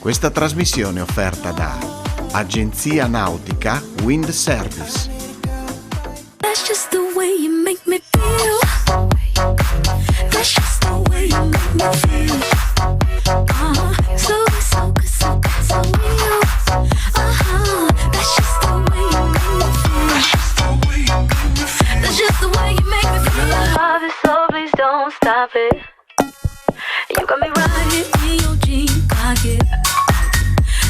Questa trasmissione è offerta da Agenzia Nautica Wind Service. That's just the way you make me feel. That's just the way you make me feel. So good, so good, so good, so real. That's just the way you make me feel. That's just the way you make me feel. Love it, so please don't stop it. You got me riding in your jean pocket,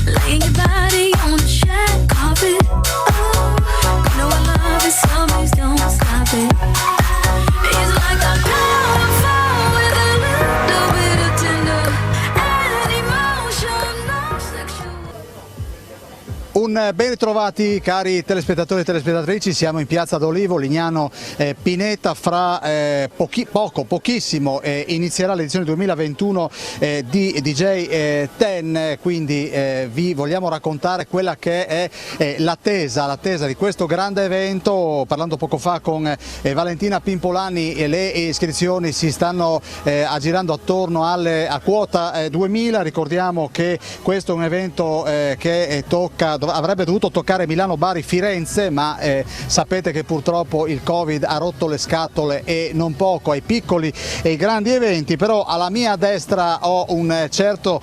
laying your body on the shag carpet. Oh, you know I love it, so please don't stop it. It's like I'm down fall with a little bit of tender and emotional sexual. Un ben ritrovati cari telespettatori e telespettatrici, siamo in Piazza d'Olivo, Lignano Pineta. Fra pochissimo inizierà l'edizione 2021 di DJ Ten, quindi vi vogliamo raccontare quella che è l'attesa di questo grande evento. Parlando poco fa con Valentina Pimpolani, le iscrizioni si stanno aggirando attorno a quota 2000. Ricordiamo che questo è un evento che avrebbe dovuto toccare Milano, Bari, Firenze, ma sapete che purtroppo il Covid ha rotto le scatole e non poco ai piccoli e ai grandi eventi. Però alla mia destra ho un certo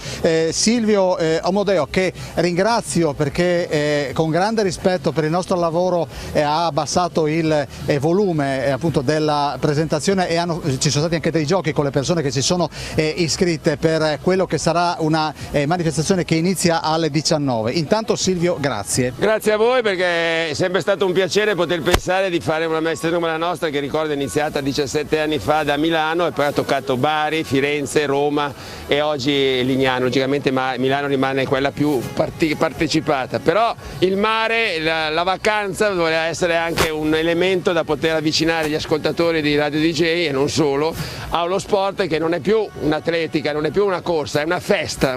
Silvio Omodeo, che ringrazio perché con grande rispetto per il nostro lavoro ha abbassato il volume appunto della presentazione e ci sono stati anche dei giochi con le persone che si sono iscritte per quello che sarà una manifestazione che inizia alle 19. Intanto Silvio, grazie. Grazie a voi, perché è sempre stato un piacere poter pensare di fare una manifestazione come la nostra, che ricordo è iniziata 17 anni fa da Milano e poi ha toccato Bari, Firenze, Roma e oggi Lignano. Logicamente Milano rimane quella più partecipata, però il mare, la vacanza doveva essere anche un elemento da poter avvicinare gli ascoltatori di Radio DJ e non solo allo sport, che non è più un'atletica, non è più una corsa, è una festa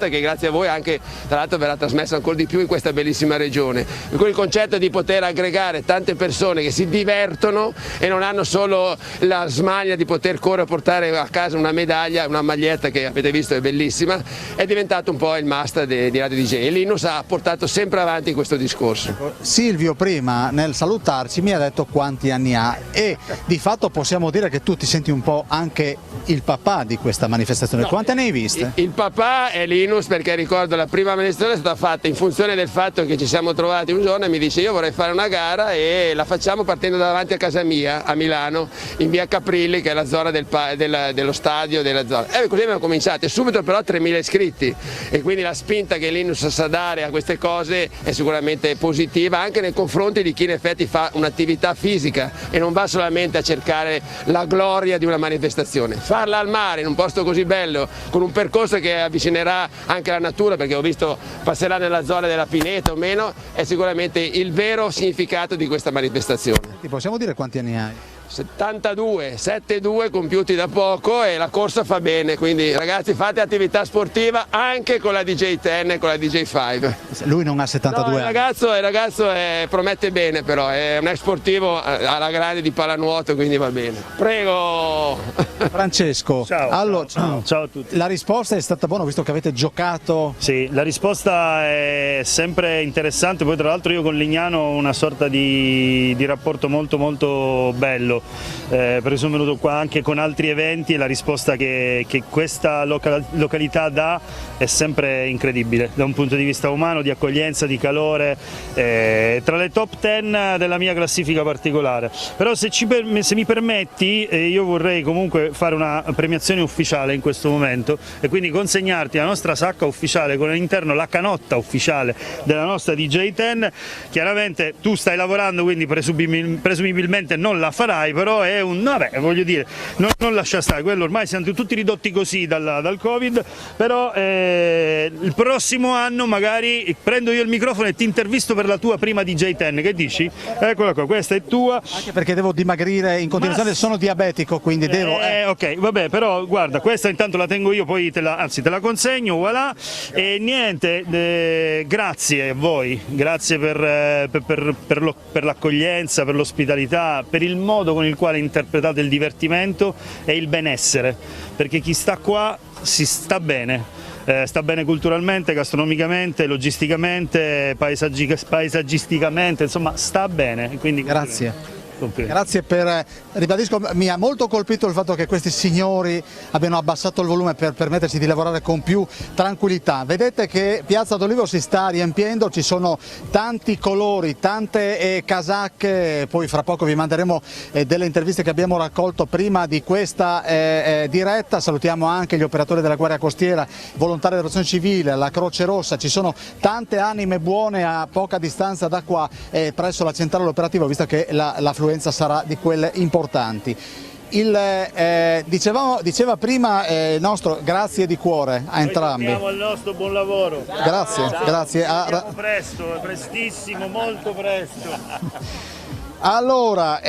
che grazie a voi anche tra l'altro verrà trasmessa ancora di più in questa bellissima regione. Per cui il concetto di poter aggregare tante persone che si divertono e non hanno solo la smania di poter correre e portare a casa una medaglia, una maglietta che avete visto è bellissima, è diventato un po' il must di Radio DJ e Linus ha portato sempre avanti questo discorso. Silvio prima nel salutarci mi ha detto quanti anni ha e di fatto possiamo dire che tu ti senti un po' anche il papà di questa manifestazione. No, quante ne hai viste? Il papà è Linus, perché ricordo la prima manifestazione è stata fatta in funzione del fatto che ci siamo trovati un giorno e mi dice: io vorrei fare una gara e la facciamo partendo da davanti a casa mia a Milano, in via Caprilli, che è la zona dello stadio della zona. E così abbiamo cominciato, e subito però 3.000 iscritti, e quindi la spinta che Linus sa dare a queste cose è sicuramente positiva anche nei confronti di chi in effetti fa un'attività fisica e non va solamente a cercare la gloria di una manifestazione. Farla al mare in un posto così bello, con un percorso che avvicinerà anche la natura, perché ho visto passerà nella zona della Pineta o meno, è sicuramente il vero significato di questa manifestazione. Ti possiamo dire quanti anni hai? 72 compiuti da poco, e la corsa fa bene, quindi ragazzi fate attività sportiva anche con la DJ 10 e con la DJ 5. Lui non ha 72 no, anni. Il ragazzo promette bene, però è un ex sportivo alla grande di pallanuoto, quindi va bene. Prego! Francesco, ciao, allora, ciao a tutti. La risposta è stata buona, visto che avete giocato? Sì, la risposta è sempre interessante, poi tra l'altro io con Lignano ho una sorta di rapporto molto molto bello. Perché sono venuto qua anche con altri eventi e la risposta che questa località dà è sempre incredibile da un punto di vista umano, di accoglienza, di calore, tra le top 10 della mia classifica particolare. Però se mi permetti, io vorrei comunque fare una premiazione ufficiale in questo momento e quindi consegnarti la nostra sacca ufficiale con all'interno la canotta ufficiale della nostra DJ 10. Chiaramente tu stai lavorando, quindi presumibilmente non la farai, però è vabbè, voglio dire, non lascia stare, quello ormai siamo tutti ridotti così dal Covid, però il prossimo anno magari prendo io il microfono e ti intervisto per la tua prima DJ 10, che dici? Eccola qua, questa è tua. Anche perché devo dimagrire in continuazione, sono diabetico, quindi devo... Ok, vabbè, però guarda, questa intanto la tengo io, poi te la consegno, voilà, e niente, grazie a voi, grazie per l'accoglienza, per l'ospitalità, per il modo con il quale interpretate il divertimento e il benessere, perché chi sta qua si sta bene. sta bene culturalmente, gastronomicamente, logisticamente, paesaggisticamente, insomma sta bene. Quindi Grazie. Grazie ribadisco, mi ha molto colpito il fatto che questi signori abbiano abbassato il volume per permettersi di lavorare con più tranquillità. Vedete che Piazza d'Olivo si sta riempiendo, ci sono tanti colori, tante casacche, poi fra poco vi manderemo delle interviste che abbiamo raccolto prima di questa diretta. Salutiamo anche gli operatori della Guardia Costiera, volontari della Protezione Civile, la Croce Rossa, ci sono tante anime buone a poca distanza da qua presso la centrale operativa, visto che l'affluenza sarà di quelle importanti. Diceva prima il nostro grazie di cuore a entrambi. Noi il nostro buon lavoro. Grazie, grazie. Presto, prestissimo, molto presto. Allora,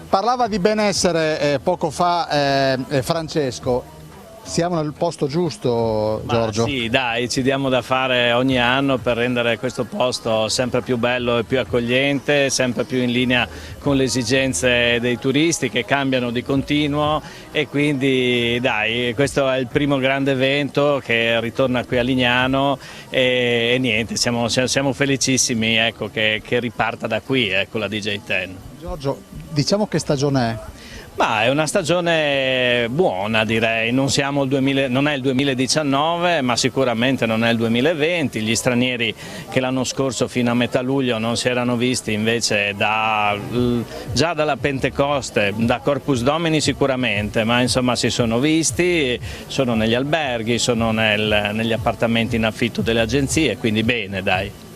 parlava di benessere poco fa Francesco. Siamo nel posto giusto, Giorgio? Sì, dai, ci diamo da fare ogni anno per rendere questo posto sempre più bello e più accogliente, sempre più in linea con le esigenze dei turisti che cambiano di continuo, e quindi dai, questo è il primo grande evento che ritorna qui a Lignano e niente, siamo felicissimi, ecco, che riparta da qui, ecco, la DJ10. Giorgio, diciamo che stagione è? Ma è una stagione buona, direi, non è il 2019, ma sicuramente non è il 2020, gli stranieri che l'anno scorso fino a metà luglio non si erano visti invece già dalla Pentecoste, da Corpus Domini sicuramente, ma insomma si sono visti, sono negli alberghi, sono negli appartamenti in affitto delle agenzie, quindi bene, dai.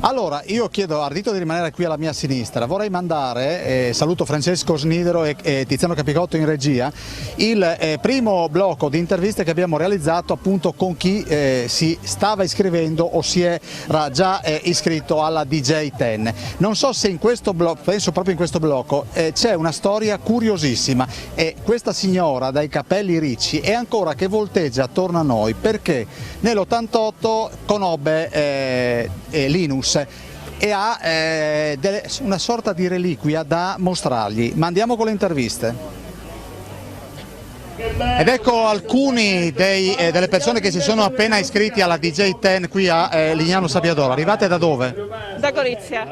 Allora, io chiedo a Ardito di rimanere qui alla mia sinistra, vorrei mandare, saluto Francesco Snidero e Tiziano Capicotto in regia, il primo blocco di interviste che abbiamo realizzato appunto con chi si stava iscrivendo o si era già iscritto alla DJ10. Non so se in questo blocco, penso proprio in questo blocco, c'è una storia curiosissima, e questa signora dai capelli ricci è ancora che volteggia attorno a noi perché nell'88 conobbe Linus e ha una sorta di reliquia da mostrargli, ma andiamo con le interviste. Ed ecco alcuni delle persone che si sono appena iscritti alla DJ10 qui a Lignano Sabbiadoro. Arrivate da dove? Da Gorizia.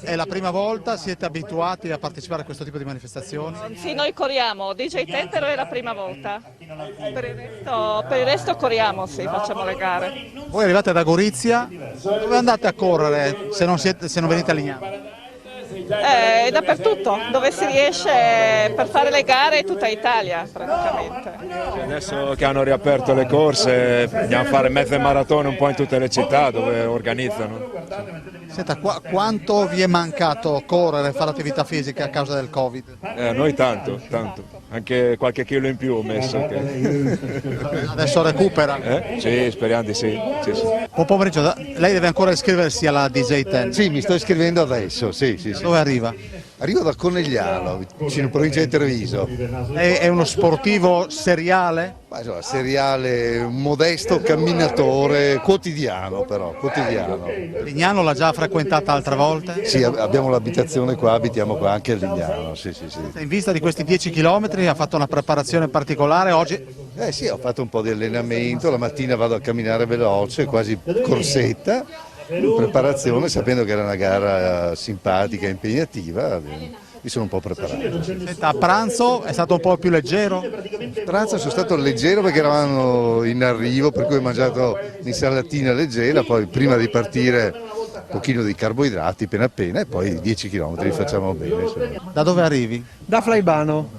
È la prima volta? Siete abituati a partecipare a questo tipo di manifestazioni? Sì, noi corriamo, DJ10 però è la prima volta. Per il resto corriamo, sì, facciamo le gare. Voi arrivate da Gorizia, dove andate a correre se non venite a Lignano? Dappertutto, dove si riesce per fare le gare in tutta Italia praticamente. Adesso che hanno riaperto le corse andiamo a fare mezze maratone un po' in tutte le città dove organizzano. Senta, quanto vi è mancato correre, fare attività fisica a causa del Covid? Noi tanto, anche qualche chilo in più ho messo. Adesso recupera? Sì, speriamo di sì. Buon pomeriggio, lei deve ancora iscriversi alla DJ10? Sì, mi sto iscrivendo adesso, sì. Dove arriva? Arrivo da Conegliano, vicino provincia di Treviso. È uno sportivo seriale? Seriale, un modesto camminatore, quotidiano però, quotidiano. Lignano l'ha già frequentata altre volte? Sì, abbiamo l'abitazione qua, abitiamo qua anche a Lignano, sì. In vista di questi 10 km ha fatto una preparazione particolare oggi? Sì, ho fatto un po' di allenamento, la mattina vado a camminare veloce, quasi corsetta, in preparazione, sapendo che era una gara simpatica e impegnativa. Mi sono un po' preparato. Senta, a pranzo è stato un po' più leggero? A pranzo sono stato leggero perché eravamo in arrivo, per cui ho mangiato un'insalatina leggera, poi prima di partire un pochino di carboidrati appena e poi 10 km li facciamo bene. Insomma. Da dove arrivi? Da Flaibano,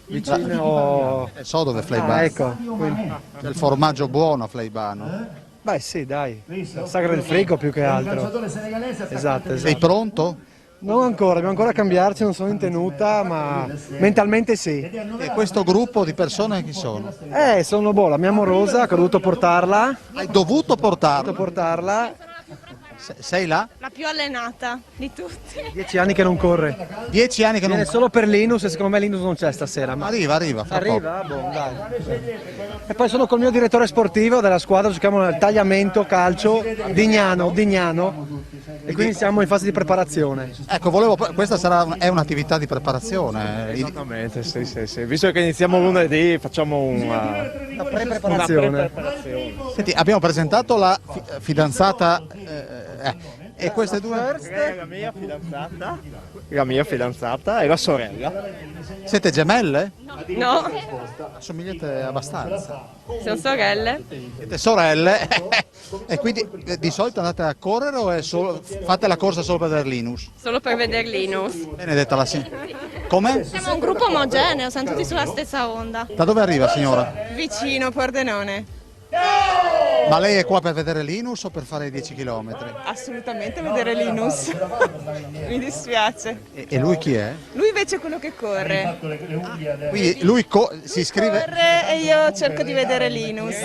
vicino... So dove è Flaibano. Ecco. C'è il formaggio buono a Flaibano. Beh sì, dai, la sagra del frigo più che altro. Esatto. Sei pronto? Non ancora, dobbiamo ancora cambiarci, non sono in tenuta, ma mentalmente sì. E questo gruppo di persone chi sono? Sono la mia amorosa, che ho dovuto portarla. Hai dovuto portarla? Ho dovuto portarla Sei là? La più allenata di tutti. 10 anni che non corre. 10 anni che non... Viene solo per Linus e secondo me Linus non c'è stasera. Ma... Arriva, fra poco. Arriva? Boh, dai. E poi sono col mio direttore sportivo della squadra, giochiamo nel tagliamento calcio Dignano. E quindi siamo in fase di preparazione. Ecco, questa è un'attività di preparazione. Esattamente, sì. Visto che iniziamo lunedì facciamo una preparazione. Senti, abbiamo presentato la fidanzata e queste due? La mia fidanzata e la sorella. Siete gemelle? No, Assomigliate abbastanza. sono sorelle. Siete sorelle e quindi di solito andate a correre o fate la corsa solo per vedere Linus? Solo per vedere Linus. Benedetta la signora. Come? Siamo un gruppo omogeneo, siamo tutti sulla stessa onda. Da dove arriva signora? Vicino, Pordenone. Ma lei è qua per vedere Linus o per fare i 10 km? Assolutamente vedere Linus. Mi dispiace. E lui chi è? Lui invece è quello che corre. Quindi lui si iscrive... Corre e io cerco di vedere Linus.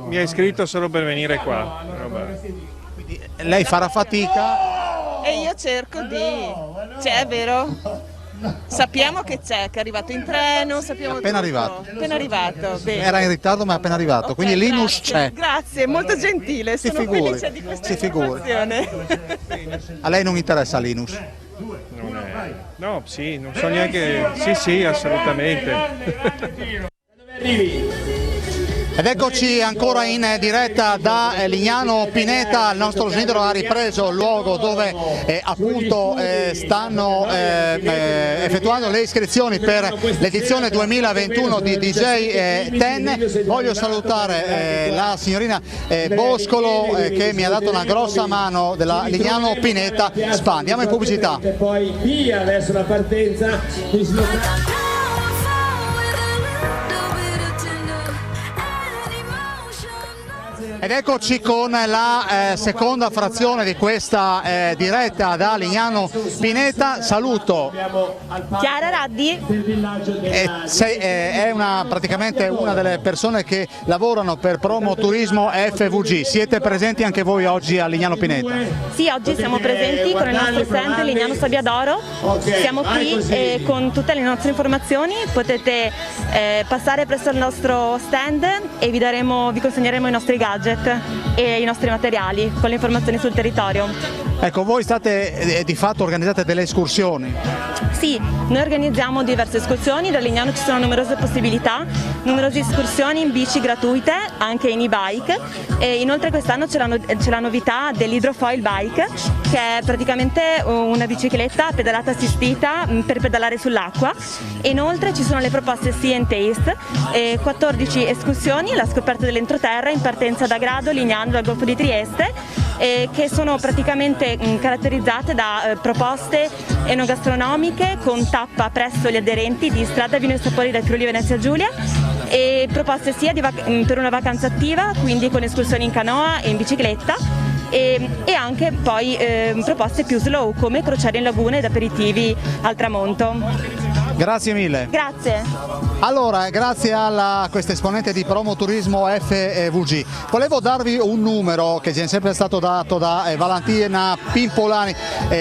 Mi ha iscritto solo per venire qua. Quindi lei farà fatica? E io cerco di... C'è, vero? Sappiamo che c'è, che è arrivato in treno, sappiamo Appena tutto. arrivato. Appena arrivato, bene. Era in ritardo ma è appena arrivato, Ok, quindi Linus grazie, c'è. Grazie, molto gentile, Si sono figuri, felice di questa si figuri. informazione. A lei non interessa Linus? No, sì, non so neanche... Sì, assolutamente. Ed eccoci ancora in diretta da Lignano Pineta, il nostro Snidero ha ripreso il luogo dove appunto stanno effettuando le iscrizioni per l'edizione 2021 di DJ Ten. Voglio salutare la signorina Boscolo che mi ha dato una grossa mano della Lignano Pineta SPA. Andiamo in pubblicità. E poi via verso la partenza. Ed eccoci con la seconda frazione di questa diretta da Lignano Pineta. Saluto Chiara Raddi. È praticamente una delle persone che lavorano per Promo Turismo FVG. Siete presenti anche voi oggi a Lignano Pineta? Sì, oggi siamo presenti con il nostro stand Lignano Sabbiadoro. Siamo qui con tutte le nostre informazioni. Potete passare presso il nostro stand e vi consegneremo i nostri gadget e i nostri materiali con le informazioni sul territorio. Ecco, voi di fatto organizzate delle escursioni? Sì, noi organizziamo diverse escursioni, da Lignano ci sono numerose possibilità, numerose escursioni in bici gratuite, anche in e-bike, e inoltre quest'anno c'è la novità dell'Hydrofoil Bike, che è praticamente una bicicletta pedalata assistita per pedalare sull'acqua. E inoltre ci sono le proposte See and Taste, 14 escursioni, la scoperta dell'entroterra in partenza da Grado, Lignano, dal Golfo di Trieste, che sono praticamente caratterizzate da proposte enogastronomiche con tappa presso gli aderenti di Strada Vino e Sapori del Friuli Venezia Giulia, e proposte sia per una vacanza attiva, quindi con escursioni in canoa e in bicicletta, e anche poi proposte più slow come crociere in laguna ed aperitivi al tramonto. Grazie mille. Grazie. Allora, grazie a questa esponente di Promo Turismo FVG. Volevo darvi un numero che ci è sempre stato dato da Valentina Pimpolani,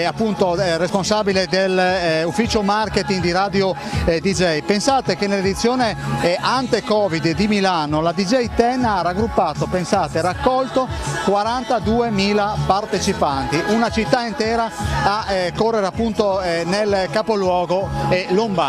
appunto responsabile dell'ufficio marketing di Radio DJ. Pensate che nell'edizione ante Covid di Milano la DJ Ten ha raggruppato, raccolto 42.000 partecipanti, una città intera a correre appunto nel capoluogo lombardo.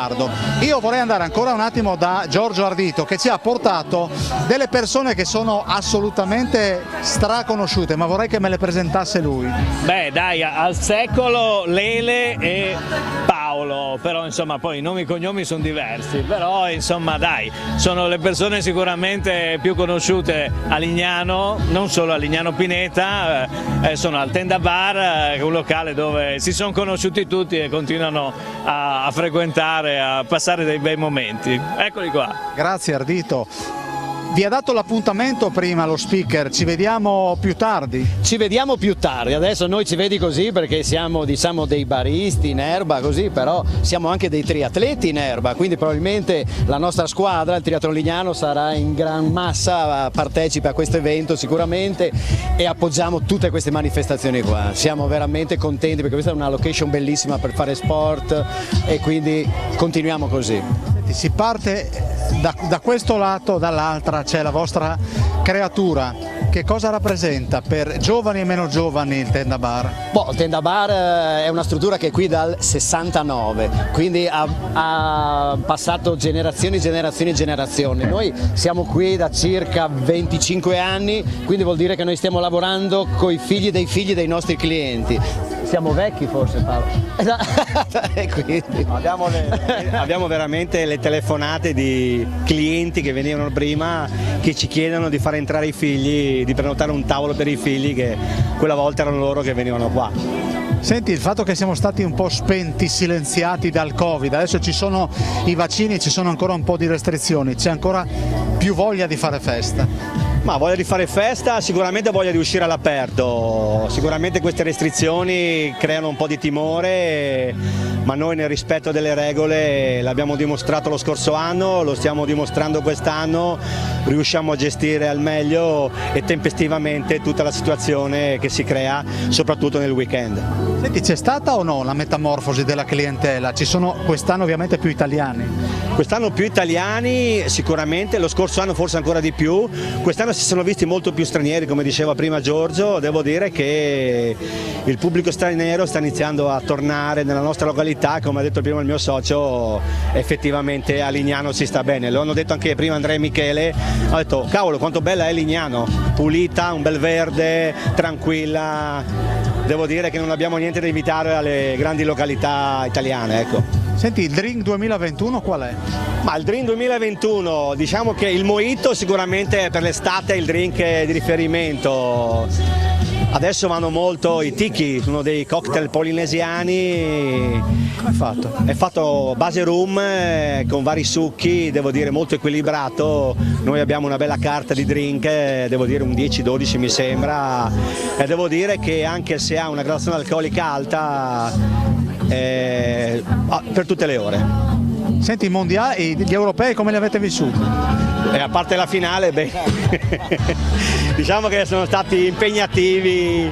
Io vorrei andare ancora un attimo da Giorgio Ardito, che ci ha portato delle persone che sono assolutamente straconosciute, ma vorrei che me le presentasse lui. Beh dai, al secolo Lele e Paolo, però insomma poi i nomi e cognomi sono diversi, però insomma dai, sono le persone sicuramente più conosciute a Lignano, non solo a Lignano Pineta, sono al Tenda Bar, un locale dove si sono conosciuti tutti e continuano a frequentare, a passare dei bei momenti. Eccoli qua. Grazie Ardito. Vi ha dato l'appuntamento prima lo speaker, ci vediamo più tardi? Ci vediamo più tardi, adesso noi ci vedi così perché siamo diciamo dei baristi in erba così, però siamo anche dei triatleti in erba, quindi probabilmente la nostra squadra, il Triathlon Lignano, sarà in gran massa partecipe a questo evento sicuramente e appoggiamo tutte queste manifestazioni qua. Siamo veramente contenti perché questa è una location bellissima per fare sport e quindi continuiamo così. Si parte da questo lato, dall'altra c'è la vostra creatura. Che cosa rappresenta per giovani e meno giovani il Tenda Bar? Il Tenda Bar è una struttura che è qui dal 69, quindi ha passato generazioni e generazioni e generazioni. Noi siamo qui da circa 25 anni, quindi vuol dire che noi stiamo lavorando con i figli dei nostri clienti. Siamo vecchi forse, Paolo. Abbiamo veramente le telefonate di clienti che venivano prima che ci chiedono di far entrare i figli, di prenotare un tavolo per i figli, che quella volta erano loro che venivano qua. Senti, il fatto che siamo stati un po' spenti, silenziati dal Covid, adesso ci sono i vaccini, ci sono ancora un po' di restrizioni, c'è ancora più voglia di fare festa? Ma voglia di fare festa, sicuramente voglia di uscire all'aperto, sicuramente queste restrizioni creano un po' di timore, ma noi nel rispetto delle regole l'abbiamo dimostrato lo scorso anno, lo stiamo dimostrando quest'anno, riusciamo a gestire al meglio e tempestivamente tutta la situazione che si crea, soprattutto nel weekend. Senti, c'è stata o no la metamorfosi della clientela? Ci sono quest'anno ovviamente più italiani? Quest'anno più italiani sicuramente, lo scorso anno forse ancora di più, quest'anno si sono visti molto più stranieri, come diceva prima Giorgio. Devo dire che il pubblico straniero sta iniziando a tornare nella nostra località, come ha detto prima il mio socio, effettivamente a Lignano si sta bene, lo hanno detto anche prima Andrea e Michele, ha detto cavolo quanto bella è Lignano, pulita, un bel verde, tranquilla, devo dire che non abbiamo niente da invitare alle grandi località italiane, ecco. Senti, il Drink 2021 qual è? Ma il Drink 2021, diciamo che il mojito sicuramente per l'estate è il drink di riferimento. Adesso vanno molto i tiki, sono dei cocktail polinesiani. Come è fatto? È fatto base rum con vari succhi, devo dire molto equilibrato. Noi abbiamo una bella carta di drink, devo dire un 10-12 mi sembra, e devo dire che anche se ha una gradazione alcolica alta, per tutte le ore. Senti, i mondiali, gli europei come li avete vissuti? A parte la finale, beh, diciamo che sono stati impegnativi,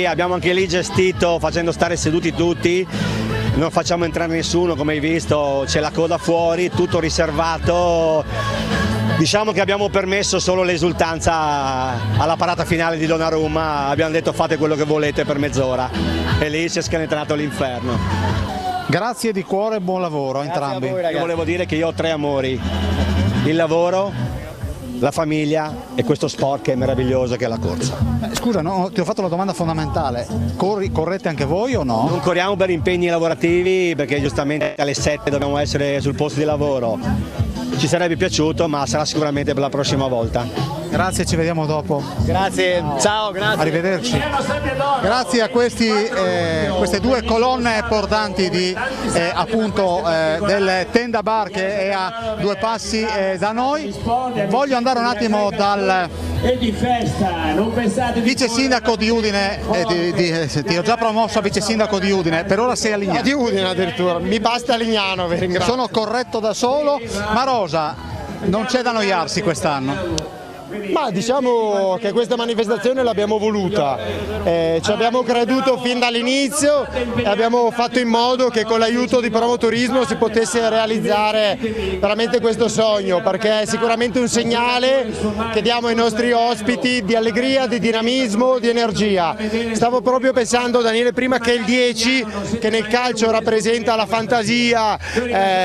abbiamo anche lì gestito facendo stare seduti tutti, non facciamo entrare nessuno, come hai visto c'è la coda fuori, tutto riservato. Diciamo che abbiamo permesso solo l'esultanza alla parata finale di Donnarumma, abbiamo detto fate quello che volete per mezz'ora e lì si è scanetrato l'inferno. Grazie di cuore e buon lavoro a entrambi. Io volevo dire che io ho 3 amori, il lavoro, la famiglia e questo sport che è meraviglioso che è la corsa. Scusa, no, ti ho fatto la domanda fondamentale, correte anche voi o no? Non corriamo per impegni lavorativi perché giustamente alle 7 dobbiamo essere sul posto di lavoro. Ci sarebbe piaciuto, ma sarà sicuramente per la prossima volta. Grazie, ci vediamo dopo. Grazie, ciao, grazie. Arrivederci. Grazie a queste due colonne portanti del Tenda Bar che è a 2 passi da noi. Voglio andare un attimo dal vice sindaco di Udine, ti ho già promosso a vice sindaco di Udine, per ora sei a Lignano. Di Udine addirittura, mi basta Lignano, vi ringrazio. Sono corretto da solo, ma Rosa, non c'è da annoiarsi quest'anno. Ma diciamo che questa manifestazione l'abbiamo voluta, ci abbiamo creduto fin dall'inizio e abbiamo fatto in modo che con l'aiuto di Promoturismo si potesse realizzare veramente questo sogno, perché è sicuramente un segnale che diamo ai nostri ospiti di allegria, di dinamismo, di energia. Stavo proprio pensando, Daniele, prima che il 10, che nel calcio rappresenta la fantasia,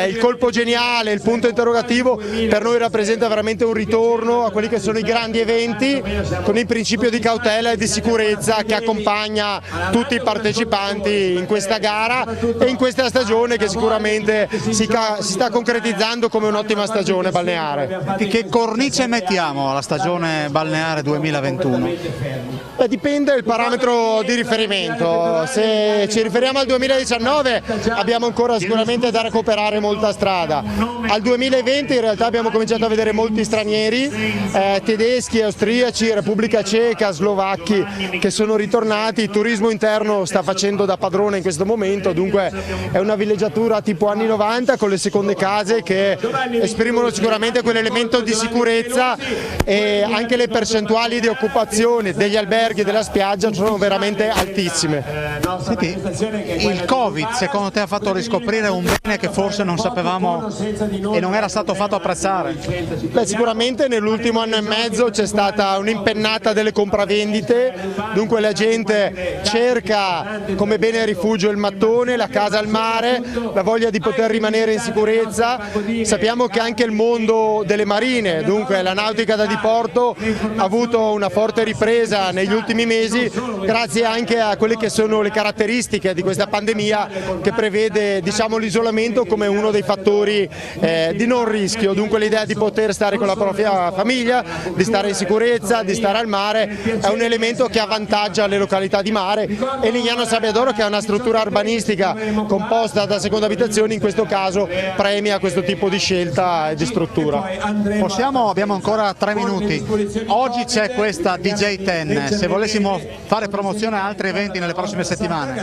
il colpo geniale, il punto interrogativo, per noi rappresenta veramente un ritorno a quelli che sono sono i grandi eventi con il principio di cautela e di sicurezza che accompagna tutti i partecipanti in questa gara e in questa stagione che sicuramente si sta concretizzando come un'ottima stagione balneare. Che cornice mettiamo alla stagione balneare 2021? Dipende dal parametro di riferimento. Se ci riferiamo al 2019 abbiamo ancora sicuramente da recuperare molta strada. Al 2020 in realtà abbiamo cominciato a vedere molti stranieri, tedeschi, austriaci, Repubblica Ceca, slovacchi che sono ritornati. Il turismo interno sta facendo da padrone in questo momento, dunque è una villeggiatura tipo anni 90 con le seconde case che esprimono sicuramente quell'elemento di sicurezza, e anche le percentuali di occupazione degli alberghi e della spiaggia sono veramente altissime. Senti, il Covid secondo te ha fatto riscoprire un bene che forse non sapevamo e non era stato fatto apprezzare? Sicuramente nell'ultimo anno e mezzo c'è stata un'impennata delle compravendite, dunque la gente cerca come bene rifugio il mattone, la casa al mare, la voglia di poter rimanere in sicurezza. Sappiamo che anche il mondo delle marine, dunque la nautica da diporto, ha avuto una forte ripresa negli ultimi mesi grazie anche a quelle che sono le caratteristiche di questa pandemia che prevede, diciamo, l'isolamento come uno dei fattori di non rischio, dunque l'idea di poter stare con la propria famiglia, di stare in sicurezza, di stare al mare è un elemento che avvantaggia le località di mare, e Lignano Sabbia d'Oro, che è una struttura urbanistica composta da seconde abitazioni, in questo caso premia questo tipo di scelta e di struttura. Abbiamo ancora 3 minuti, oggi c'è questa DJ10, se volessimo fare promozione a altri eventi nelle prossime settimane?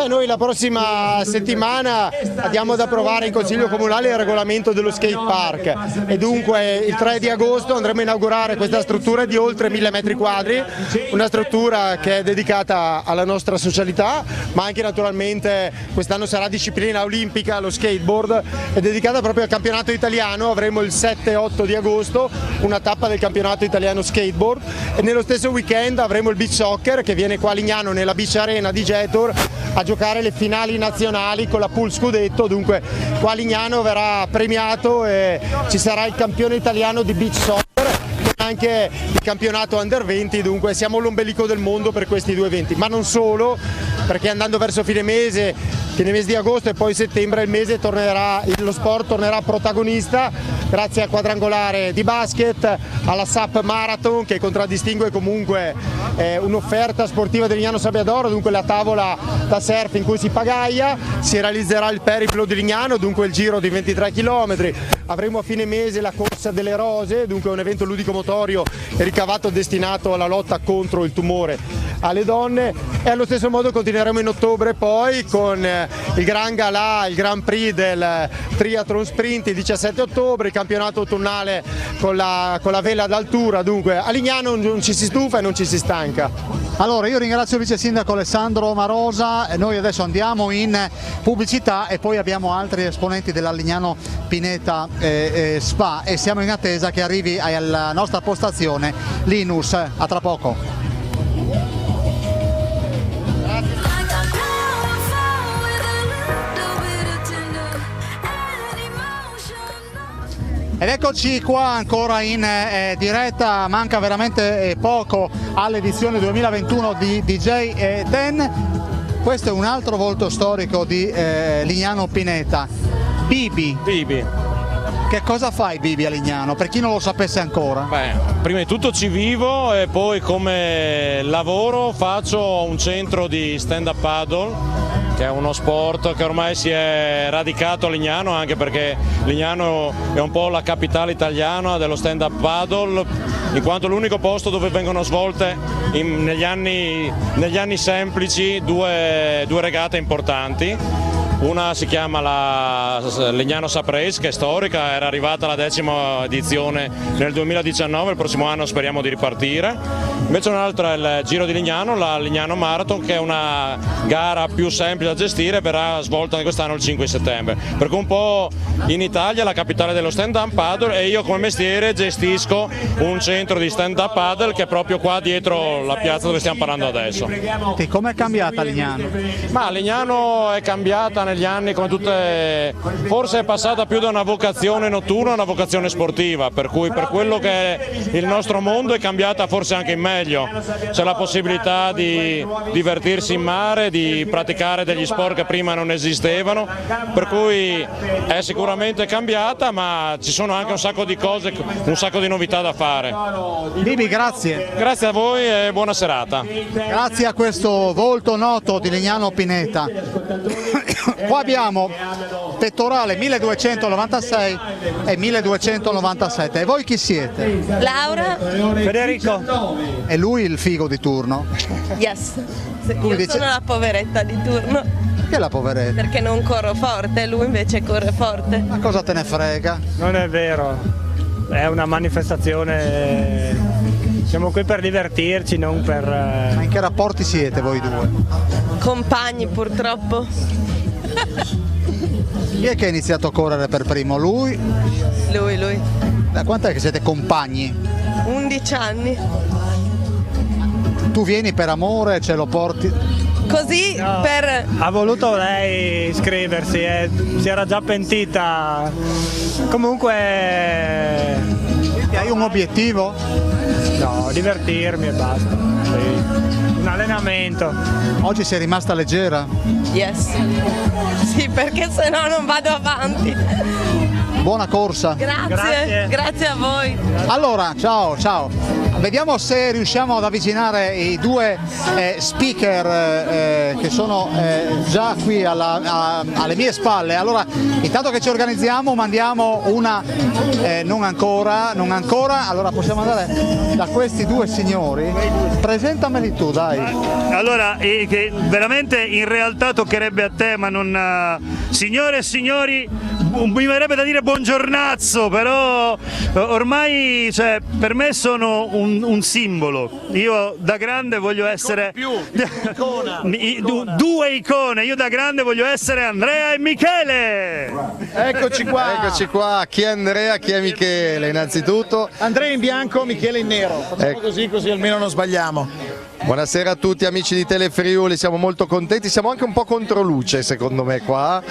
Noi la prossima settimana andiamo ad approvare in Consiglio Comunale il regolamento dello skate park e dunque il 3 di agosto andremo a inaugurare questa struttura di oltre 1000 metri quadri, una struttura che è dedicata alla nostra socialità, ma anche naturalmente quest'anno sarà disciplina olimpica, lo skateboard, è dedicata proprio al campionato italiano. Avremo il 7-8 di agosto una tappa del campionato italiano skateboard e nello stesso weekend avremo il beach soccer che viene qua a Lignano nella Beach Arena di Getor a giocare le finali nazionali con la pool scudetto, dunque qua a Lignano verrà premiato e ci sarà il campione italiano di beach soccer, anche il campionato under 20, dunque siamo l'ombelico del mondo per questi due eventi, ma non solo, perché andando verso fine mese di agosto e poi settembre lo sport tornerà protagonista grazie al quadrangolare di basket, alla SAP Marathon che contraddistingue comunque un'offerta sportiva di Lignano Sabbia d'Oro, dunque la tavola da surf in cui si pagaia, si realizzerà il periplo di Lignano, dunque il giro di 23 km, avremo a fine mese la corsa delle rose, dunque un evento ludico-motorio e ricavato destinato alla lotta contro il tumore alle donne, e allo stesso modo continueremo in ottobre poi con il Gran Galà, il Grand Prix del Triathlon Sprint il 17 ottobre, il campionato autunnale con la vela d'altura, dunque a Lignano non ci si stufa e non ci si stanca. Allora io ringrazio il vice sindaco Alessandro Marosa, noi adesso andiamo in pubblicità e poi abbiamo altri esponenti della Lignano Pineta Spa e siamo in attesa che arrivi alla nostra postazione Linus. A tra poco. Ed eccoci qua ancora in diretta, manca veramente poco all'edizione 2021 di DJ10. Questo è un altro volto storico di Lignano Pineta, Bibi. Che cosa fai Bibi a Lignano, per chi non lo sapesse ancora? Prima di tutto ci vivo e poi come lavoro faccio un centro di stand-up paddle, che è uno sport che ormai si è radicato a Lignano, anche perché Lignano è un po' la capitale italiana dello stand-up paddle, in quanto è l'unico posto dove vengono svolte negli anni semplici due regate importanti. Una si chiama la Lignano Sup Race, che è storica, era arrivata alla 10ª edizione nel 2019, il prossimo anno speriamo di ripartire. Invece un'altra è il Giro di Lignano, la Lignano Marathon, che è una gara più semplice da gestire, verrà svolta quest'anno il 5 settembre. Perché un po' in Italia è la capitale dello stand-up paddle e io come mestiere gestisco un centro di stand-up paddle che è proprio qua dietro la piazza dove stiamo parlando adesso. Com'è cambiata Lignano? Ma Lignano è cambiata negli anni, come tutte, forse è passata più da una vocazione notturna a una vocazione sportiva, per cui per quello che è il nostro mondo è cambiata forse anche in meglio. C'è la possibilità di divertirsi in mare, di praticare degli sport che prima non esistevano, per cui è sicuramente cambiata, ma ci sono anche un sacco di cose, un sacco di novità da fare. Bibi, grazie. Grazie a voi e buona serata. Grazie a questo volto noto di Lignano Pineta. Qua abbiamo pettorale 1296 e 1297. E voi chi siete? Laura. Federico. È lui il figo di turno? Yes. Io sono la poveretta di turno. Che è la poveretta? Perché non corro forte, lui invece corre forte. Ma cosa te ne frega? Non è vero, è una manifestazione, siamo qui per divertirci, non per... Ma in che rapporti siete voi due? Compagni purtroppo. Chi è che ha iniziato a correre per primo? Lui? Lui. Da quant'è che siete compagni? 11 anni. Tu vieni per amore, ce lo porti? Così no, per... Ha voluto lei iscriversi, si era già pentita. Comunque... Hai un obiettivo? No, divertirmi e basta. Sì. Un allenamento. Oggi sei rimasta leggera? Yes. Sì, perché se no non vado avanti. Buona corsa. Grazie a voi. Allora, ciao. Vediamo se riusciamo ad avvicinare i due speaker che sono già qui alle mie spalle. Allora, intanto che ci organizziamo, mandiamo una non ancora, allora possiamo andare da questi due signori. Presentameli tu, dai. Allora, che veramente in realtà toccherebbe a te, ma non... Signore e signori, mi verrebbe da dire buongiornazzo, però ormai, cioè, per me sono un simbolo. Io da grande voglio essere due icone. Io da grande voglio essere Andrea e Michele. Eccoci qua, chi è Andrea, chi è Michele innanzitutto. Andrea in bianco, Michele in nero, facciamo così almeno non sbagliamo. Buonasera a tutti amici di Telefriuli, siamo molto contenti, siamo anche un po' contro luce secondo me qua.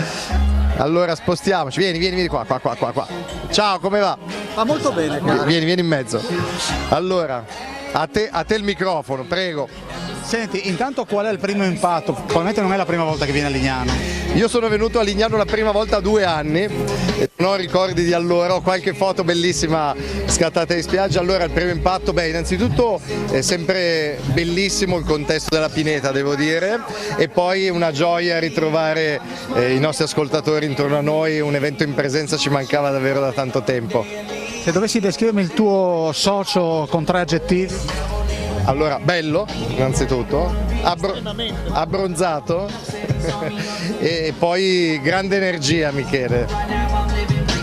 Allora spostiamoci, vieni qua. Ciao, come va? Va molto bene, caro. Vieni in mezzo. Allora, a te il microfono, prego. Senti, intanto qual è il primo impatto? Probabilmente non è la prima volta che vieni a Lignano. Io sono venuto a Lignano la prima volta a 2 anni, non ho ricordi di allora, ho qualche foto bellissima scattata in spiaggia. Allora il primo impatto, innanzitutto è sempre bellissimo il contesto della Pineta, devo dire, e poi una gioia ritrovare i nostri ascoltatori intorno a noi, un evento in presenza ci mancava davvero da tanto tempo. Se dovessi descrivermi il tuo socio con 3 aggettivi? Allora, bello, innanzitutto, abbronzato e poi grande energia, Michele.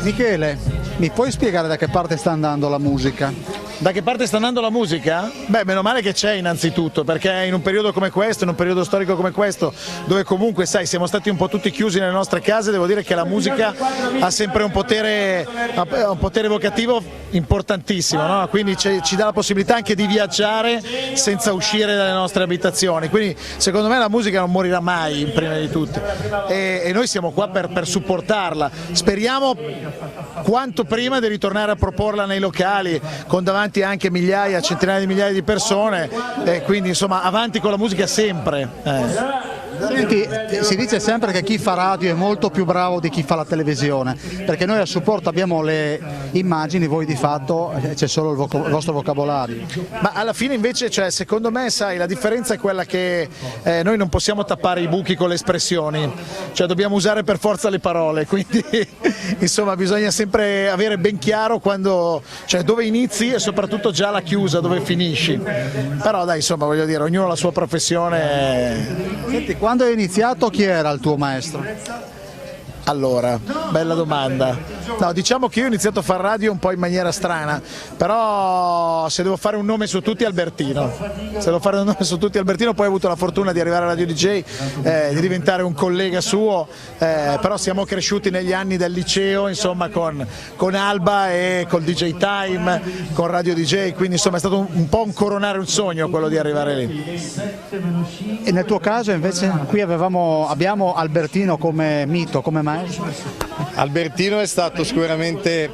Michele, mi puoi spiegare da che parte sta andando la musica? Da che parte sta andando la musica? Beh, meno male che c'è innanzitutto, perché in un periodo come questo, in un periodo storico come questo, dove comunque, sai, siamo stati un po' tutti chiusi nelle nostre case, devo dire che la musica ha sempre un potere evocativo importantissimo, no? Quindi ci dà la possibilità anche di viaggiare senza uscire dalle nostre abitazioni, quindi secondo me la musica non morirà mai, prima di tutto, e noi siamo qua per supportarla. Speriamo quanto prima di ritornare a proporla nei locali con davanti anche migliaia, centinaia di migliaia di persone, quindi insomma avanti con la musica sempre. Senti, si dice sempre che chi fa radio è molto più bravo di chi fa la televisione, perché noi a supporto abbiamo le immagini, voi di fatto c'è solo il vostro vocabolario. Ma alla fine invece, cioè, secondo me, sai, la differenza è quella che noi non possiamo tappare i buchi con le espressioni, cioè dobbiamo usare per forza le parole, quindi insomma bisogna sempre avere ben chiaro cioè, dove inizi e soprattutto già la chiusa, dove finisci. Però dai, insomma, voglio dire, ognuno ha la sua professione. Senti, quando hai iniziato chi era il tuo maestro? Allora, bella domanda. No, diciamo che io ho iniziato a fare radio un po' in maniera strana, però se devo fare un nome su tutti Albertino. Se devo fare un nome su tutti Albertino, poi ho avuto la fortuna di arrivare a Radio DJ, di diventare un collega suo, però siamo cresciuti negli anni del liceo, insomma, con Alba e col DJ Time, con Radio DJ, quindi insomma è stato un po' un coronare un sogno quello di arrivare lì. E nel tuo caso invece qui abbiamo Albertino come mito, come maestro? Albertino è stato sicuramente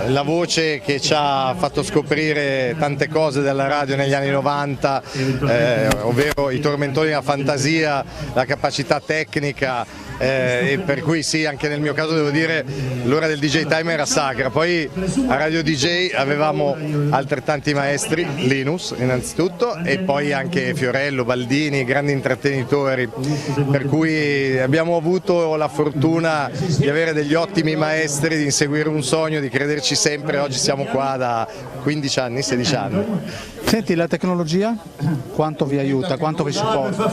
la voce che ci ha fatto scoprire tante cose della radio negli anni 90, ovvero i tormentoni della fantasia, la capacità tecnica, e per cui sì, anche nel mio caso devo dire l'ora del DJ Time era sacra. Poi a Radio DJ avevamo altrettanti maestri, Linus innanzitutto, e poi anche Fiorello, Baldini, grandi intrattenitori, per cui abbiamo avuto la fortuna di avere degli ottimi maestri, di inseguire un sogno, di crederci sempre. Oggi siamo qua da 15 anni, 16 anni. Senti, la tecnologia quanto vi aiuta, quanto vi supporta?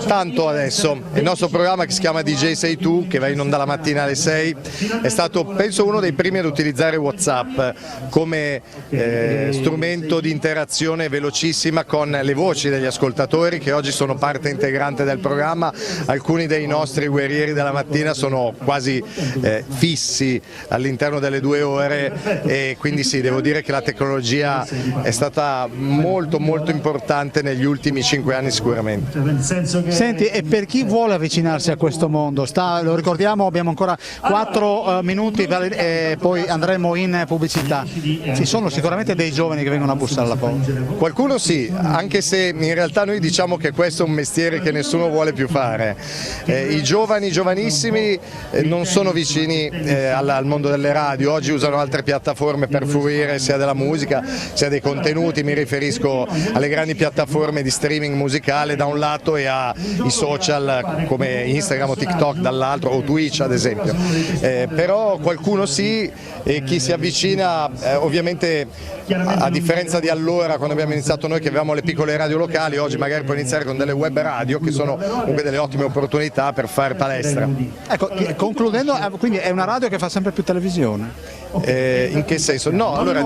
Tanto adesso. Il nostro programma, che si chiama DJ Sei Tu, che va in onda la mattina alle 6, è stato penso uno dei primi ad utilizzare WhatsApp come strumento di interazione velocissima con le voci degli ascoltatori, che oggi sono parte integrante del programma. Alcuni dei nostri guerrieri della mattina sono quasi fissi all'interno delle 2 ore, e quindi sì, devo dire che la tecnologia è stata molto importante negli ultimi 5 anni sicuramente. Senti, e per chi vuole avvicinarsi a questo mondo, lo ricordiamo, abbiamo ancora 4 minuti e poi andremo in pubblicità. Ci sono sicuramente dei giovani che vengono a bussare alla porta. Qualcuno sì, anche se in realtà noi diciamo che questo è un mestiere che nessuno vuole più fare. I giovanissimi non sono vicini al mondo delle radio, oggi usano altre piattaforme per fruire sia della musica sia dei contenuti. Mi riferisco alle grandi piattaforme di streaming musicale da un lato e ai social come Instagram o TikTok dall'altro, o Twitch ad esempio, però qualcuno sì, e chi si avvicina ovviamente, a differenza di allora quando abbiamo iniziato noi che avevamo le piccole radio locali, oggi magari può iniziare con delle web radio che sono comunque delle ottime opportunità per fare palestra. Ecco, concludendo, quindi è una radio che fa sempre più televisione? In che senso? No, allora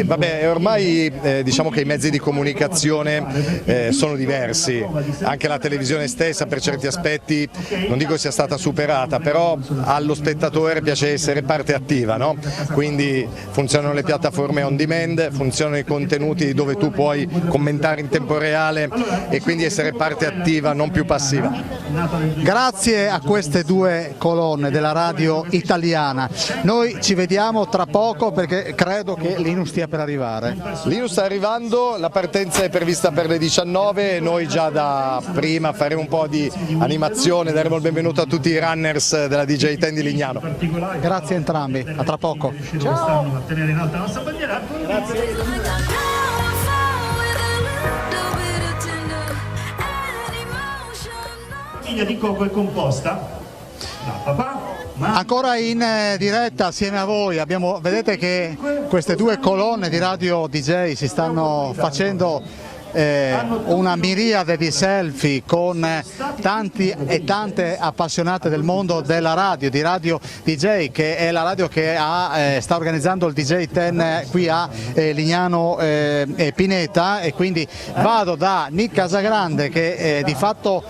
vabbè, ormai diciamo che i mezzi di comunicazione sono diversi, anche la televisione stessa per certi aspetti non dico sia stata superata, però allo spettatore piace essere parte attiva, no? Quindi funzionano le piattaforme on demand, funzionano i contenuti dove tu puoi commentare in tempo reale e quindi essere parte attiva, non più passiva. Grazie a queste 2 colonne della radio italiana. Noi ci vediamo tra poco perché credo che Linus stia per arrivare. Linus sta arrivando, la partenza è prevista per le 19 e noi già da prima faremo un po' di animazione, daremo il benvenuto a tutti i runners della DJ Ten di Lignano. Grazie a entrambi, a tra poco. Ciao. Tenere in alta la nostra bandiera. Grazie. Di coco è composta da papà. Ancora in diretta assieme a voi, vedete che queste 2 colonne di Radio DJ si stanno facendo una miriade di selfie con tanti e tante appassionate del mondo della radio, di Radio DJ, che è la radio che sta organizzando il DJ Ten qui a Lignano Pineta, e quindi vado da Nick Casagrande che di fatto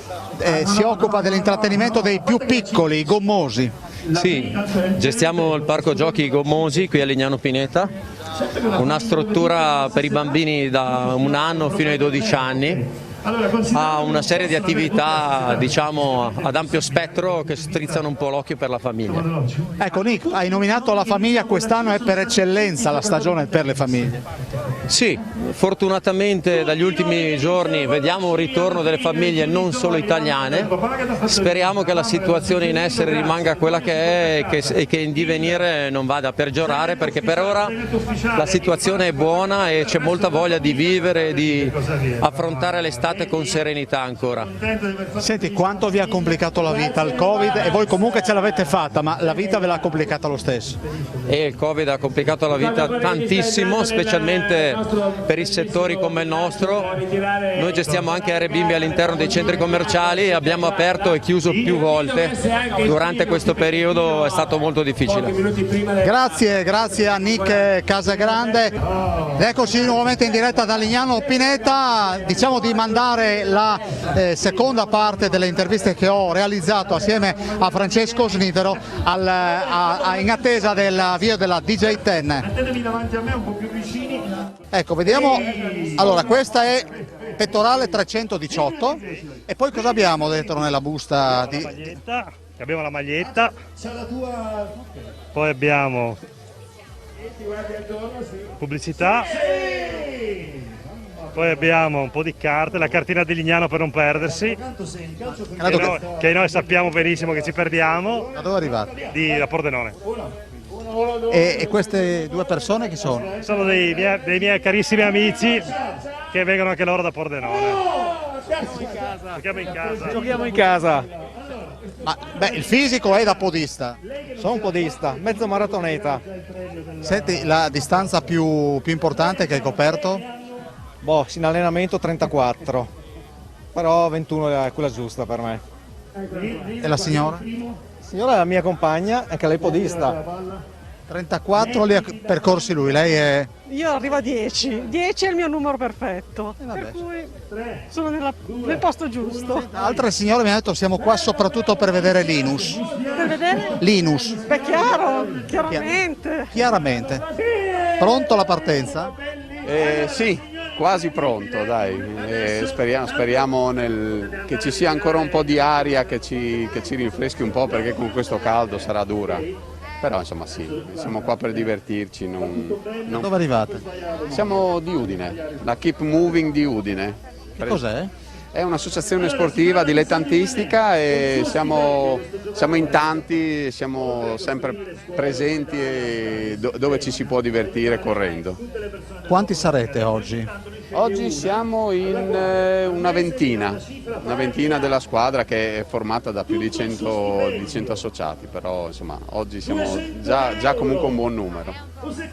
si occupa dell'intrattenimento dei più piccoli, i gommosi. Sì, gestiamo il parco giochi Gommosi qui a Lignano Pineta, una struttura per i bambini da 1 anno fino ai 12 anni. Ha una serie di attività, diciamo, ad ampio spettro che strizzano un po' l'occhio per la famiglia. Ecco Nick, hai nominato la famiglia, quest'anno è per eccellenza la stagione per le famiglie. Sì, fortunatamente dagli ultimi giorni vediamo un ritorno delle famiglie non solo italiane, speriamo che la situazione in essere rimanga quella che è e che in divenire non vada a peggiorare, perché per ora la situazione è buona e c'è molta voglia di vivere e di affrontare l'estate con serenità ancora. Senti, quanto vi ha complicato la vita il Covid? E voi comunque ce l'avete fatta, ma la vita ve l'ha complicata lo stesso? E il Covid ha complicato la vita tantissimo, specialmente per i settori come il nostro. Noi gestiamo anche aree bimbi all'interno dei centri commerciali e abbiamo aperto e chiuso più volte. Durante questo periodo è stato molto difficile. Grazie a Nick Casagrande. Eccoci nuovamente in diretta da Lignano Pineta. Diciamo di mandare la seconda parte delle interviste che ho realizzato assieme a Francesco Snivero in attesa dell'avvio della DJ 10. Mettetevi davanti a me un po' più vicini. Ecco, vediamo. Allora, questa è pettorale 318 e poi cosa abbiamo dentro nella busta? Abbiamo la maglietta, poi abbiamo pubblicità, poi abbiamo un po' di carte, la cartina di Lignano per non perdersi, che noi sappiamo benissimo che ci perdiamo. Da dove arrivate? Da Pordenone. E queste due persone chi sono? Sono dei miei carissimi amici che vengono anche loro da Pordenone. Giochiamo in casa. Ma, il fisico è da podista? Sono un podista, mezzo maratoneta. Senti, la distanza più importante che hai coperto? In allenamento 34, però 21 è quella giusta per me. E la signora? La signora è la mia compagna, anche lei podista. 34 li ha percorsi lui, lei è... Io arrivo a 10, 10 è il mio numero perfetto, per cui sono nel posto giusto. Altre signore mi hanno detto siamo qua soprattutto per vedere Linus. Per vedere? Linus. Beh, chiaramente. Chiaramente. Pronto la partenza? Sì, quasi pronto, dai. Speriamo che ci sia ancora un po' di aria che ci rinfreschi un po', perché con questo caldo sarà dura. Però insomma sì, siamo qua per divertirci. Dove arrivate? Siamo di Udine, la Keep Moving di Udine. Che cos'è? È un'associazione sportiva dilettantistica e siamo in tanti, siamo sempre presenti e dove ci si può divertire correndo. Quanti sarete oggi? Oggi siamo in una ventina della squadra, che è formata da più di 100 associati, però insomma oggi siamo già comunque un buon numero.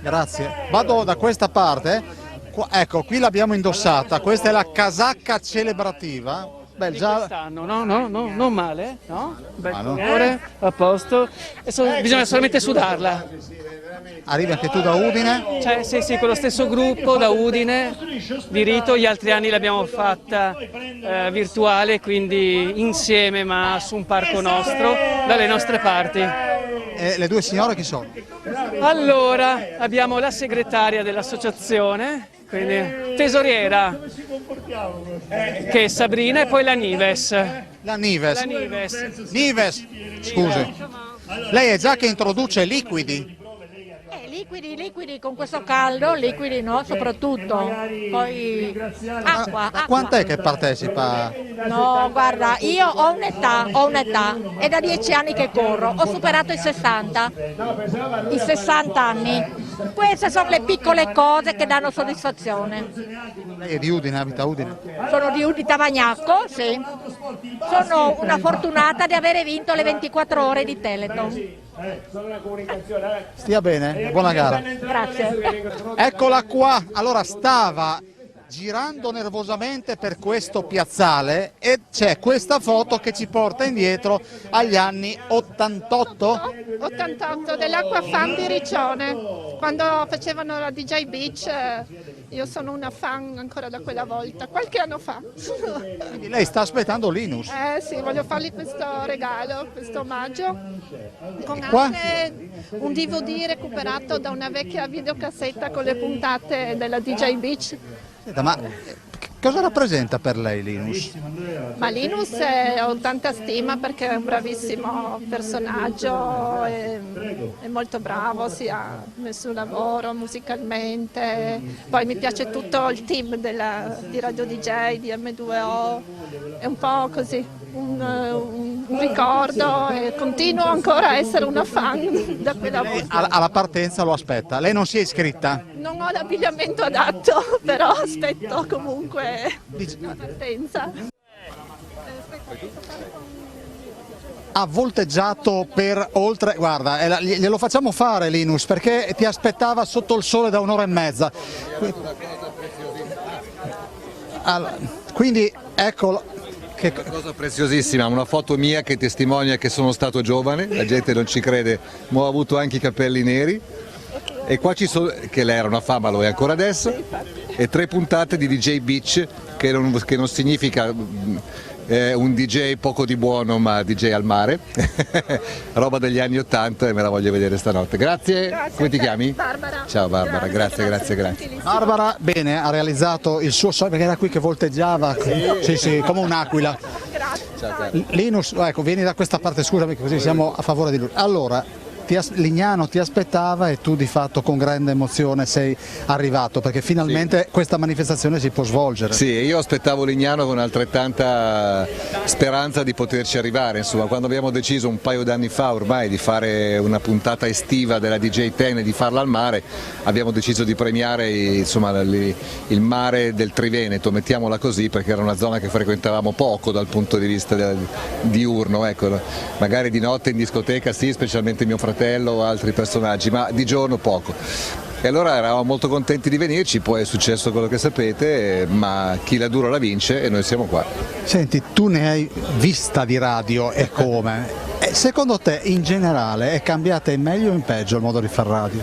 Grazie. Vado da questa parte. Ecco, qui l'abbiamo indossata, questa è la casacca celebrativa. Beh, già... quest'anno, no, non male, no? Bel colore, a posto, bisogna solamente sudarla. Arrivi anche tu da Udine? Sì, con lo stesso gruppo da Udine, di rito, gli altri anni l'abbiamo fatta virtuale, quindi insieme ma su un parco nostro, dalle nostre parti. E le due signore chi sono? Allora, abbiamo la segretaria dell'associazione, quindi tesoriera, che è Sabrina, e poi la Nives. La Nives. Nives, scusi. Lei è già che introduce liquidi. Liquidi con questo caldo, liquidi no, soprattutto. Poi acqua. Quant'è che partecipa? No, guarda, io ho un'età, è da 10 anni che corro, ho superato i 60 anni. Queste sono le piccole cose che danno soddisfazione. Lei è di Udine, abita a Udine? Sono di Udine Tavagnacco, sì. Sono una fortunata di avere vinto le 24 ore di Teleton. Stia bene, buona gara. Grazie. Eccola qua, allora stava girando nervosamente per questo piazzale e c'è questa foto che ci porta indietro agli anni 88? 88 dell'Acqua Fan di Riccione, quando facevano la DJ Beach. Io sono una fan ancora da quella volta, qualche anno fa. Quindi lei sta aspettando Linus? Sì, voglio fargli questo regalo, questo omaggio, con qua? anche un DVD recuperato da una vecchia videocassetta con le puntate della DJ Beach. Senta, ma cosa rappresenta per lei Linus? Ma Linus ho tanta stima perché è un bravissimo personaggio, è molto bravo sia nel suo lavoro, musicalmente, poi mi piace tutto il team di Radio DJ, di M2O, è un po' così, un ricordo e continuo ancora a essere una fan da quella volta. Alla partenza lo aspetta, lei non si è iscritta? Non ho l'abbigliamento adatto, però aspetto comunque la partenza. ha volteggiato per oltre, guarda, glielo facciamo fare Linus perché ti aspettava sotto il sole da un'ora e mezza. Allora, quindi eccolo. Una cosa preziosissima, una foto mia che testimonia che sono stato giovane, la gente non ci crede, ma ho avuto anche i capelli neri e qua ci sono, che lei era una fama, lo è ancora adesso, e 3 puntate di DJ Beach che non significa un DJ poco di buono ma DJ al mare, roba degli anni 80 e me la voglio vedere stanotte. Grazie, come ti chiami? Barbara. Ciao Barbara, grazie. Barbara, bene, ha realizzato il suo sogno perché era qui che volteggiava, sì, come un'aquila. Grazie. Linus, ecco, vieni da questa parte, scusami, così siamo a favore di lui. Allora, Lignano ti aspettava e tu di fatto con grande emozione sei arrivato perché finalmente questa manifestazione si può svolgere. Sì, io aspettavo Lignano con altrettanta speranza di poterci arrivare, insomma, quando abbiamo deciso un paio d'anni fa ormai di fare una puntata estiva della DJ Ten e di farla al mare, abbiamo deciso di premiare insomma, il mare del Triveneto, mettiamola così, perché era una zona che frequentavamo poco dal punto di vista diurno, ecco. Magari di notte in discoteca sì, specialmente mio fratello o altri personaggi, ma di giorno poco. E allora eravamo molto contenti di venirci, poi è successo quello che sapete, ma chi la dura la vince e noi siamo qua. Senti, tu ne hai vista di radio e come? Secondo te in generale è cambiata in meglio o in peggio il modo di far radio?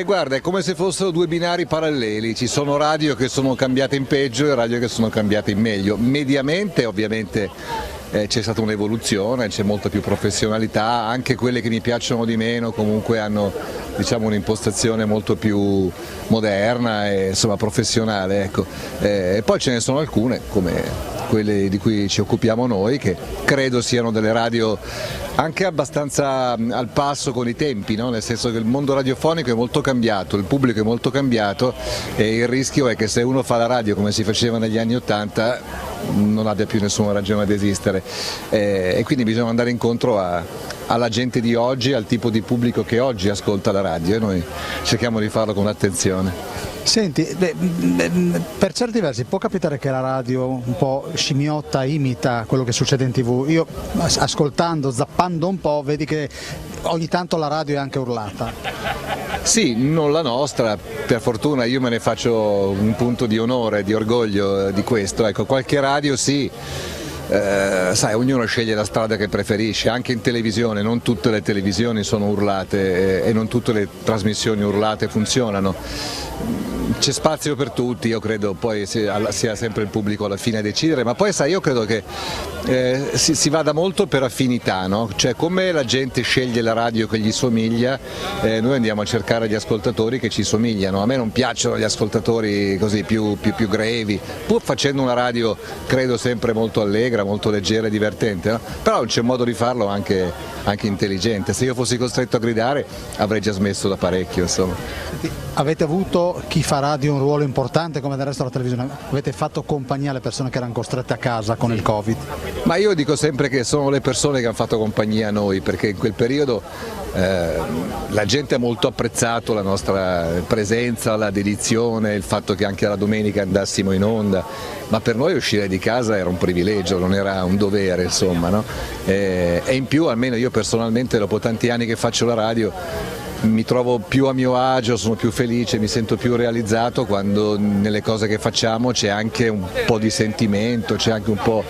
Guarda, è come se fossero 2 binari paralleli, ci sono radio che sono cambiate in peggio e radio che sono cambiate in meglio. Mediamente ovviamente c'è stata un'evoluzione, c'è molta più professionalità, anche quelle che mi piacciono di meno comunque hanno, diciamo, un'impostazione molto più moderna e insomma professionale, ecco. E poi ce ne sono alcune come quelle di cui ci occupiamo noi che credo siano delle radio anche abbastanza al passo con i tempi, no? Nel senso che il mondo radiofonico è molto cambiato, il pubblico è molto cambiato e il rischio è che se uno fa la radio come si faceva negli anni 80 non abbia più nessuna ragione di esistere e quindi bisogna andare incontro alla gente di oggi, al tipo di pubblico che oggi ascolta la radio e noi cerchiamo di farlo con attenzione. Senti, per certi versi può capitare che la radio un po' scimmiotta, imita quello che succede in TV. Io ascoltando, zappando un po', vedi che ogni tanto la radio è anche urlata. Sì, non la nostra, per fortuna io me ne faccio un punto di onore, di orgoglio di questo. Ecco, qualche radio sì. Sai, ognuno sceglie la strada che preferisce, anche in televisione, non tutte le televisioni sono urlate e non tutte le trasmissioni urlate funzionano. C'è spazio per tutti, io credo poi sia sempre il pubblico alla fine a decidere, ma poi sai, io credo che si vada molto per affinità, no? Cioè come la gente sceglie la radio che gli somiglia, noi andiamo a cercare gli ascoltatori che ci somigliano. A me non piacciono gli ascoltatori così più grevi, pur facendo una radio credo sempre molto allegra, molto leggera e divertente, no? Però c'è un modo di farlo anche intelligente. Se io fossi costretto a gridare avrei già smesso da parecchio, insomma. Avete avuto chi fa radio un ruolo importante come del resto della televisione? Avete fatto compagnia alle persone che erano costrette a casa con il Covid? Ma io dico sempre che sono le persone che hanno fatto compagnia a noi, perché in quel periodo la gente ha molto apprezzato la nostra presenza, la dedizione, il fatto che anche la domenica andassimo in onda, ma per noi uscire di casa era un privilegio, non era un dovere, insomma, no? E in più, almeno io personalmente, dopo tanti anni che faccio la radio, mi trovo più a mio agio, sono più felice, mi sento più realizzato quando nelle cose che facciamo c'è anche un po' di sentimento, c'è anche un po'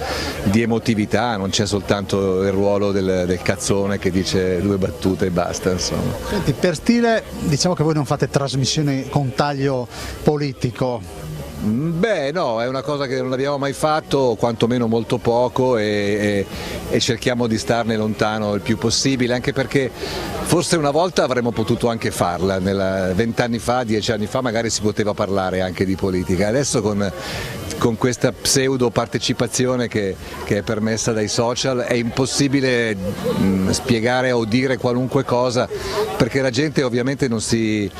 di emotività, non c'è soltanto il ruolo del cazzone che dice 2 battute e basta, insomma. Senti, per stile diciamo che voi non fate trasmissioni con taglio politico. Beh no, è una cosa che non abbiamo mai fatto, quantomeno molto poco e cerchiamo di starne lontano il più possibile, anche perché forse una volta avremmo potuto anche farla, 20 anni fa, 10 anni fa magari si poteva parlare anche di politica, adesso con questa pseudo partecipazione che è permessa dai social è impossibile spiegare o dire qualunque cosa, perché la gente ovviamente non si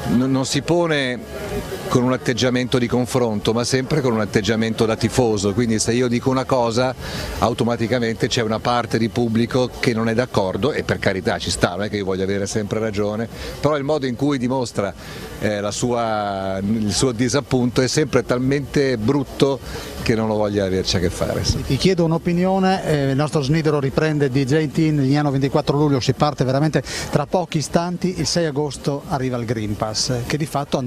non si pone con un atteggiamento di confronto, ma sempre con un atteggiamento da tifoso, quindi se io dico una cosa automaticamente c'è una parte di pubblico che non è d'accordo, e per carità ci sta, non è che io voglio avere sempre ragione, però il modo in cui dimostra il suo disappunto è sempre talmente brutto che non lo voglia averci a che fare. Ti chiedo un'opinione, il nostro Snidero riprende DJ Team, Lignano 24 luglio, si parte veramente tra pochi istanti, il 6 agosto arriva il Green Pass, che di fatto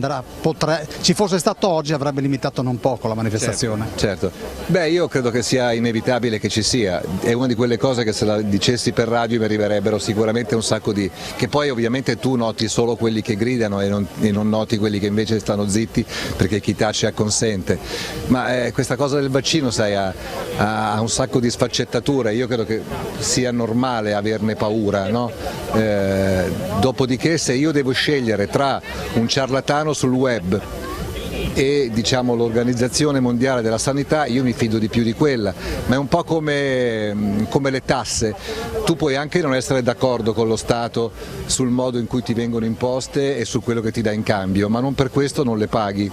ci fosse stato oggi avrebbe limitato non poco la manifestazione. Certo. Beh, io credo che sia inevitabile che ci sia, è una di quelle cose che se la dicessi per radio mi arriverebbero sicuramente un sacco che poi ovviamente tu noti solo quelli che gridano e non noti quelli che invece stanno zitti perché chi tace acconsente, ma questa cosa del vaccino sai ha un sacco di sfaccettature, io credo che sia normale averne paura, no? Dopodiché se io devo scegliere tra un ciarlatano sul web e diciamo l'Organizzazione Mondiale della Sanità, io mi fido di più di quella, ma è un po' come le tasse, tu puoi anche non essere d'accordo con lo Stato sul modo in cui ti vengono imposte e su quello che ti dà in cambio, ma non per questo non le paghi.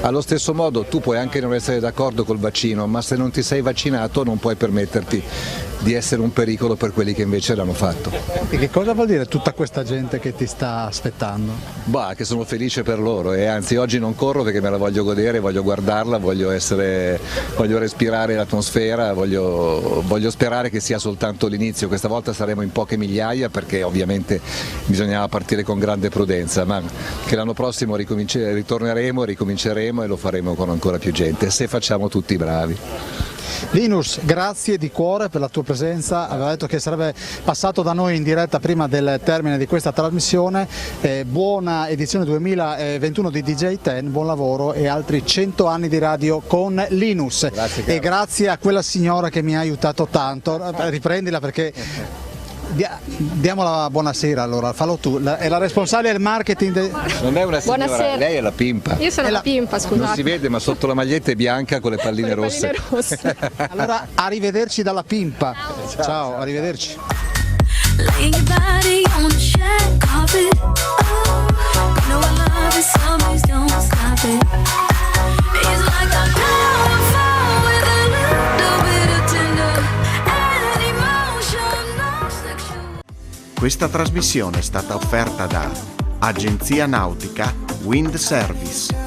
Allo stesso modo tu puoi anche non essere d'accordo col vaccino, ma se non ti sei vaccinato non puoi permetterti di essere un pericolo per quelli che invece l'hanno fatto. E che cosa vuol dire tutta questa gente che ti sta aspettando? Bah, che sono felice per loro e anzi oggi non corro perché me la voglio godere, voglio guardarla, voglio respirare l'atmosfera, voglio sperare che sia soltanto l'inizio. Questa volta saremo in poche migliaia perché ovviamente bisognava partire con grande prudenza, ma che l'anno prossimo ritorneremo, ricominceremo e lo faremo con ancora più gente, se facciamo tutti bravi. Linus, grazie di cuore per la tua presenza, aveva detto che sarebbe passato da noi in diretta prima del termine di questa trasmissione, buona edizione 2021 di DJ Ten, buon lavoro e altri 100 anni di radio con Linus. Grazie, e grazie a quella signora che mi ha aiutato tanto, riprendila perché... Diamo la buonasera allora, fallo tu, è la responsabile del marketing. Non è una signora, Buonasera. lei è la pimpa. Io sono la pimpa, scusate. Non si vede ma sotto la maglietta è bianca con le palline rosse. Allora arrivederci dalla pimpa. Ciao, arrivederci. Questa trasmissione è stata offerta da Agenzia Nautica Wind Service.